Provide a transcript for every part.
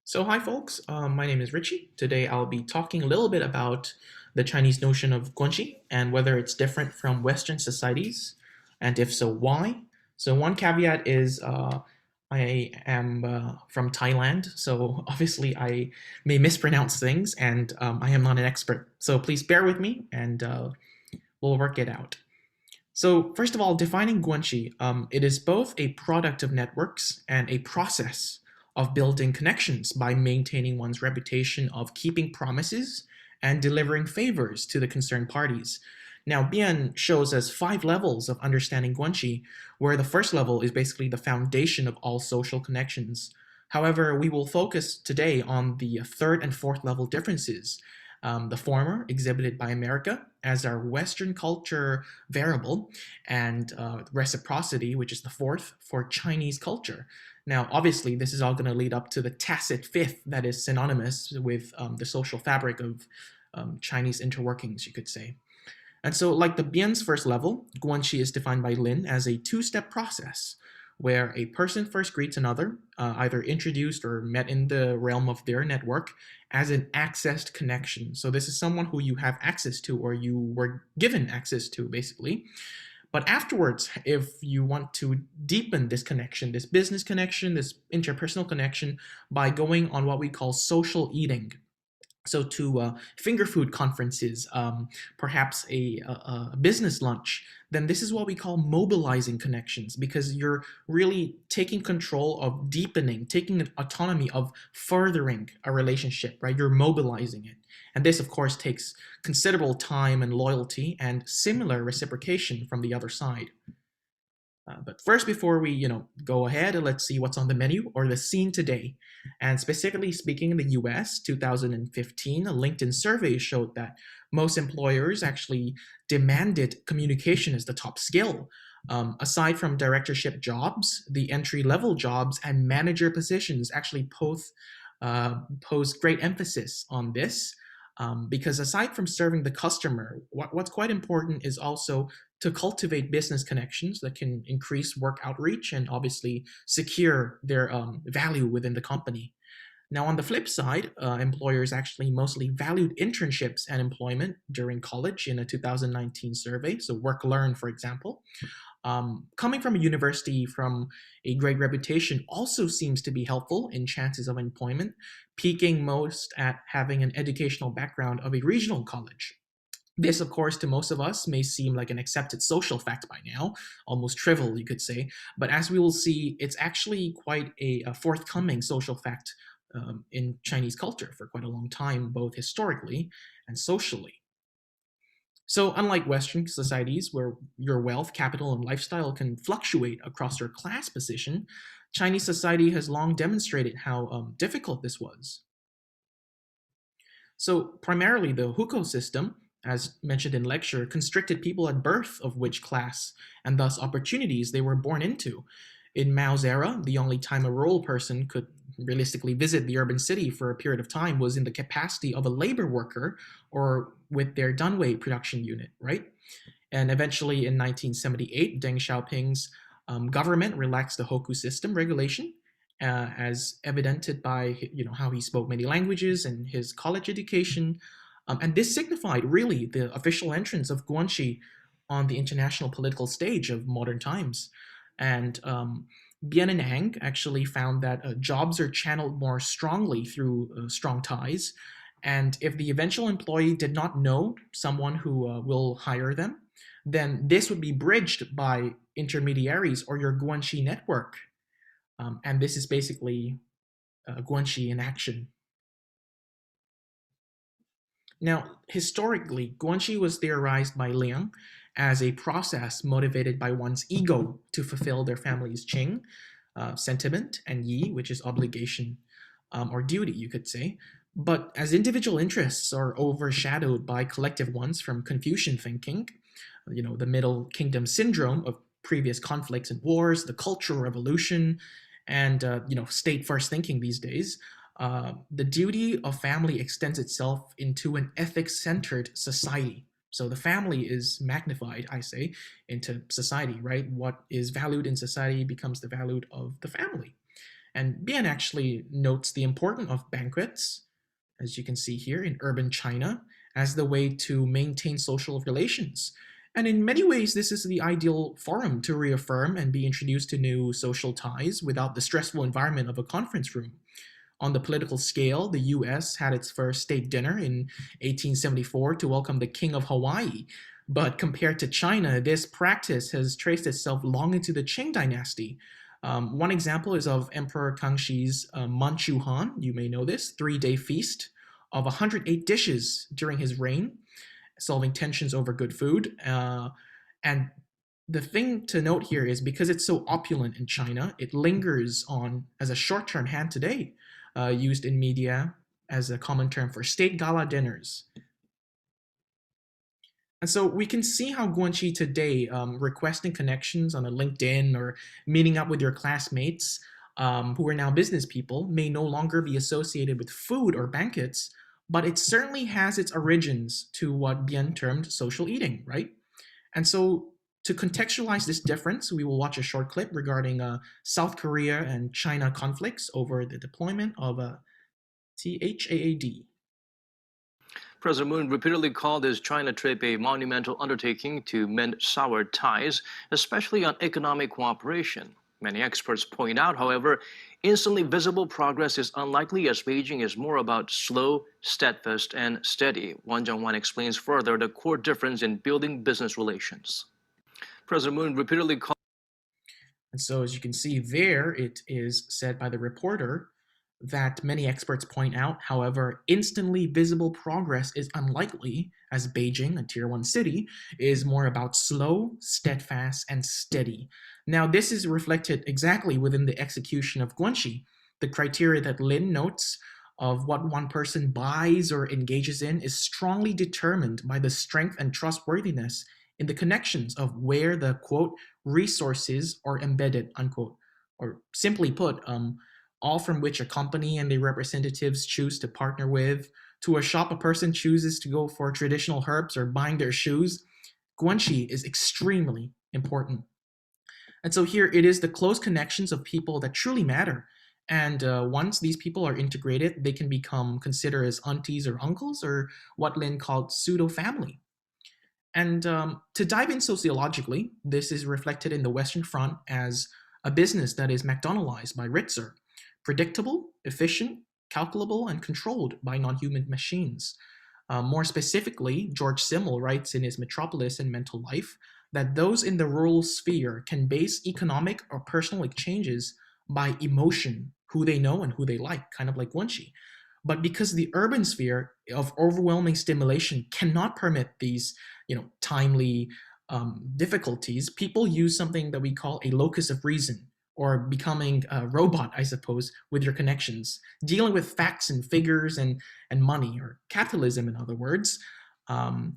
So hi folks, my name is Richy. Today I'll be talking a little bit about the Chinese notion of Guanxi and whether it's different from Western societies, and if so, why. So one caveat is I am from Thailand, so obviously I may mispronounce things and I am not an expert. So please bear with me and we'll work it out. So first of all, defining Guanxi, it is both a product of networks and a process of building connections by maintaining one's reputation of keeping promises and delivering favors to the concerned parties. Now, Bian shows us 5 levels of understanding Guanxi, where the first level is basically the foundation of all social connections. However, we will focus today on the third and fourth level differences. The former, exhibited by America as our Western culture variable, and reciprocity, which is the fourth, for Chinese culture. Now, obviously, this is all going to lead up to the tacit fifth that is synonymous with the social fabric of Chinese interworkings, you could say. And so, like the Bian's first level, Guanxi is defined by Lin as a two-step process where a person first greets another, either introduced or met in the realm of their network, as an accessed connection. So this is someone who you have access to or you were given access to, basically. But afterwards, if you want to deepen this connection, this business connection, this interpersonal connection, by going on what we call social eating, so to finger food conferences, perhaps a business lunch, then this is what we call mobilizing connections, because you're really taking control of deepening, taking an autonomy of furthering a relationship, right? You're mobilizing it. And this, of course, takes considerable time and loyalty and similar reciprocation from the other side. But first, before we go ahead, let's see what's on the menu or the scene today. And specifically speaking, in the US, 2015, a LinkedIn survey showed that most employers actually demanded communication as the top skill. Aside from directorship jobs, the entry-level jobs and manager positions actually pose great emphasis on this. Because aside from serving the customer, what's quite important is also to cultivate business connections that can increase work outreach and obviously secure their value within the company. Now, on the flip side, employers actually mostly valued internships and employment during college in a 2019 survey. So, work learn, for example. Coming from a university from a great reputation also seems to be helpful in chances of employment, peaking most at having an educational background of a regional college. This, of course, to most of us may seem like an accepted social fact by now, almost trivial, you could say. But as we will see, it's actually quite a forthcoming social fact in Chinese culture for quite a long time, both historically and socially. So, unlike Western societies where your wealth, capital, and lifestyle can fluctuate across your class position, Chinese society has long demonstrated how difficult this was. So, primarily, the hukou system, as mentioned in lecture, constricted people at birth of which class and thus opportunities they were born into. In Mao's era, the only time a rural person could realistically visit the urban city for a period of time was in the capacity of a labor worker or with their Dunway production unit, right? And eventually in 1978, Deng Xiaoping's government relaxed the Hoku system regulation, as evidented by how he spoke many languages and his college education. And this signified really the official entrance of Guanxi on the international political stage of modern times. And Bien and Hang actually found that jobs are channeled more strongly through strong ties. And if the eventual employee did not know someone who will hire them, then this would be bridged by intermediaries or your Guanxi network. And this is basically Guanxi in action. Now, historically, Guanxi was theorized by Liang as a process motivated by one's ego to fulfill their family's Qing sentiment, and Yi, which is obligation or duty, you could say. But as individual interests are overshadowed by collective ones from Confucian thinking, the Middle Kingdom syndrome of previous conflicts and wars, the Cultural Revolution, and state first thinking these days, the duty of family extends itself into an ethics-centered society. So the family is magnified, I say, into society, right? What is valued in society becomes the value of the family. And Bian actually notes the importance of banquets, as you can see here in urban China, as the way to maintain social relations. And in many ways, this is the ideal forum to reaffirm and be introduced to new social ties without the stressful environment of a conference room. On the political scale, the US had its first state dinner in 1874 to welcome the King of Hawaii. But compared to China, this practice has traced itself long into the Qing dynasty. One example is of Emperor Kangxi's Manchu Han, you may know this, 3-day feast of 108 dishes during his reign, solving tensions over good food. And the thing to note here is because it's so opulent in China, it lingers on as a short-term hand today, used in media as a common term for state gala dinners. And so we can see how Guanxi today, requesting connections on a LinkedIn or meeting up with your classmates who are now business people, may no longer be associated with food or banquets, but it certainly has its origins to what Bien termed social eating, right? And so to contextualize this difference, we will watch a short clip regarding South Korea and China conflicts over the deployment of THAAD. President Moon repeatedly called his China trip a monumental undertaking to mend sour ties, especially on economic cooperation. Many experts point out, however, instantly visible progress is unlikely as Beijing is more about slow, steadfast, and steady. Wang Jianwan explains further the core difference in building business relations. President Moon repeatedly called. And so, as you can see there, it is said by the reporter that many experts point out, however, instantly visible progress is unlikely, as Beijing, a tier 1 city, is more about slow, steadfast, and steady. Now, this is reflected exactly within the execution of Guanxi. The criteria that Lin notes of what one person buys or engages in is strongly determined by the strength and trustworthiness in the connections of where the, quote, resources are embedded, unquote, or simply put, all from which a company and their representatives choose to partner with, to a shop a person chooses to go for traditional herbs or buying their shoes, Guanxi is extremely important. And so here it is the close connections of people that truly matter. And once these people are integrated, they can become considered as aunties or uncles, or what Lin called pseudo family. And to dive in sociologically, this is reflected in the Western Front as a business that is McDonaldized by Ritzer, predictable, efficient, calculable, and controlled by non-human machines. More specifically, George Simmel writes in his Metropolis and Mental Life that those in the rural sphere can base economic or personal exchanges by emotion, who they know and who they like, kind of like Guanxi. But because the urban sphere of overwhelming stimulation cannot permit these, timely difficulties, people use something that we call a locus of reason, or becoming a robot, I suppose, with your connections, dealing with facts and figures and money, or capitalism, in other words. And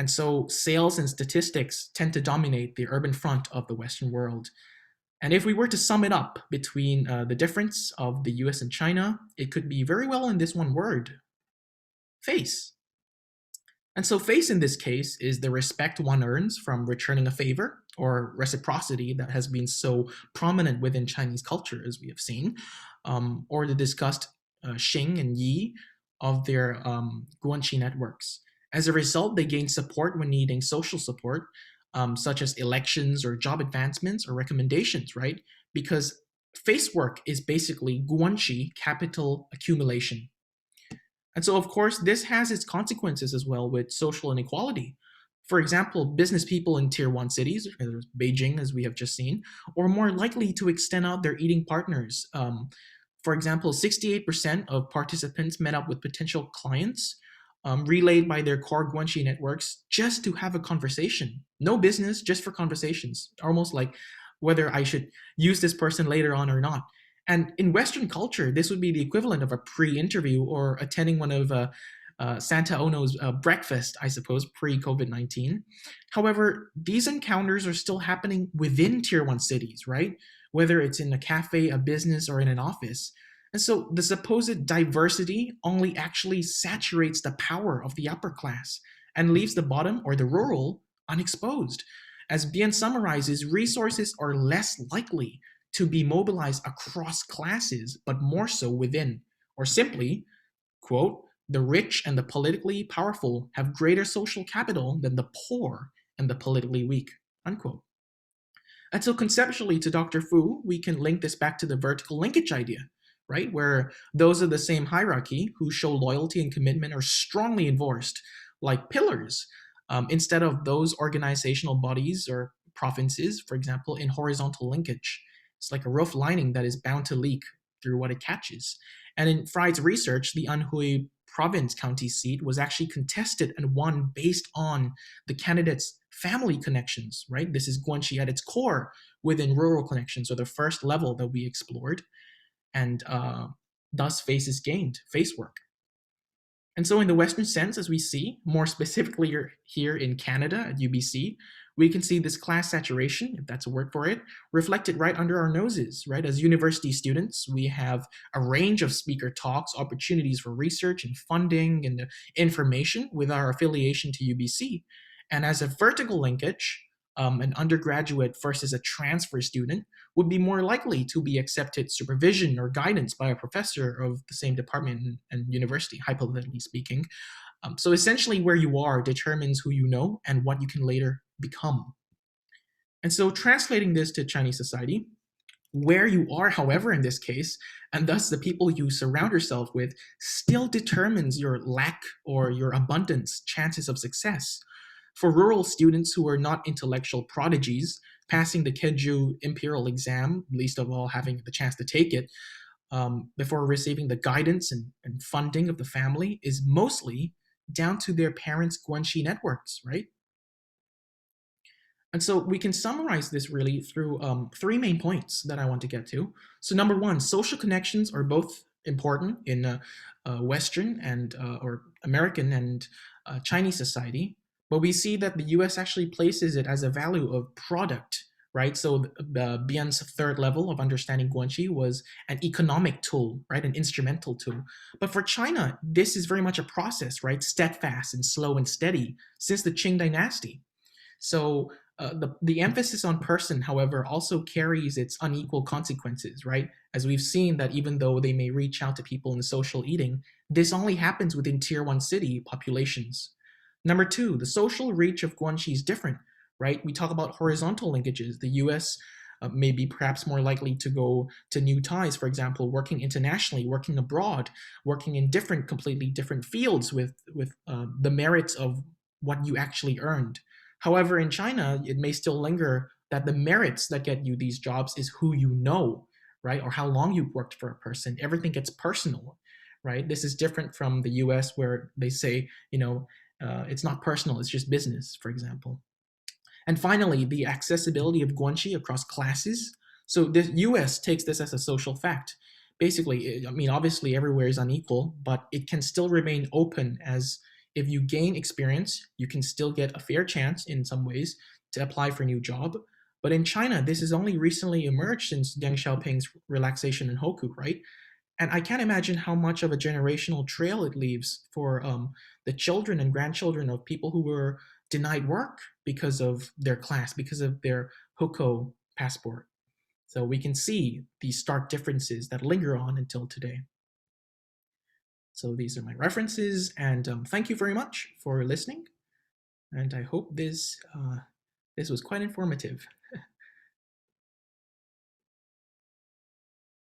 so sales and statistics tend to dominate the urban front of the Western world. And if we were to sum it up between the difference of the US and China, it could be very well in this one word: face. And so face in this case is the respect one earns from returning a favor, or reciprocity that has been so prominent within Chinese culture, as we have seen, or the discussed Xing and Yi of their Guanxi networks. As a result, they gain support when needing social support, such as elections or job advancements or recommendations, right? Because face work is basically Guanxi capital accumulation. And so, of course, this has its consequences as well with social inequality. For example, business people in tier 1 cities, Beijing, as we have just seen, are more likely to extend out their eating partners. For example, 68% of participants met up with potential clients, relayed by their core Guanxi networks, just to have a conversation. No business, just for conversations. Almost like whether I should use this person later on or not. And in Western culture, this would be the equivalent of a pre-interview or attending one of Santa Ono's breakfast, I suppose, pre-COVID-19. However, these encounters are still happening within tier 1 cities, right? Whether it's in a cafe, a business, or in an office. And so the supposed diversity only actually saturates the power of the upper class and leaves the bottom, or the rural, unexposed. As Bien summarizes, resources are less likely to be mobilized across classes, but more so within. Or simply, quote, the rich and the politically powerful have greater social capital than the poor and the politically weak, unquote. And so conceptually, to Dr. Fu, we can link this back to the vertical linkage idea, right? Where those of the same hierarchy who show loyalty and commitment are strongly enforced, like pillars, instead of those organizational bodies or provinces, for example, in horizontal linkage. It's like a roof lining that is bound to leak through what it catches. And in Fried's research, the Anhui province county seat was actually contested and won based on the candidate's family connections, right? This is Guanxi at its core within rural connections, or the first level that we explored, and thus face is gained, face work. And so, in the Western sense, as we see, more specifically here in Canada at UBC, we can see this class saturation, if that's a word for it, reflected right under our noses, right? As university students, we have a range of speaker talks, opportunities for research and funding and information with our affiliation to UBC. And as a vertical linkage, an undergraduate versus a transfer student would be more likely to be accepted supervision or guidance by a professor of the same department and university, hypothetically speaking. So essentially, where you are determines who you know and what you can later become. And so, translating this to Chinese society, where you are, however, in this case, and thus the people you surround yourself with, still determines your lack or your abundance chances of success. For rural students who are not intellectual prodigies, passing the Keju Imperial exam, least of all having the chance to take it, before receiving the guidance and funding of the family, is mostly down to their parents' Guanxi networks, right? And so we can summarize this really through three main points that I want to get to. So number one, social connections are both important in Western and or American and Chinese society, but we see that the U.S. actually places it as a value of product, right? So Bian's third level of understanding Guanxi was an economic tool, right, an instrumental tool. But for China, this is very much a process, right, steadfast and slow and steady since the Qing dynasty. So the emphasis on person, however, also carries its unequal consequences, right? As we've seen that even though they may reach out to people in social eating, this only happens within tier one city populations. Number two, the social reach of Guanxi is different, right? We talk about horizontal linkages. The US may be perhaps more likely to go to new ties, for example, working internationally, working abroad, working in completely different fields with the merits of what you actually earned. However, in China, it may still linger that the merits that get you these jobs is who you know, right? Or how long you've worked for a person. Everything gets personal, right? This is different from the US where they say, it's not personal, it's just business, for example. And finally, the accessibility of Guanxi across classes. So the US takes this as a social fact. Basically, I mean, obviously everywhere is unequal, but it can still remain open as if you gain experience, you can still get a fair chance in some ways to apply for a new job. But in China, this has only recently emerged since Deng Xiaoping's relaxation in Hoku, right? And I can't imagine how much of a generational trail it leaves for the children and grandchildren of people who were denied work because of their class, because of their Hoku passport. So we can see these stark differences that linger on until today. So these are my references, and thank you very much for listening. And I hope this was quite informative.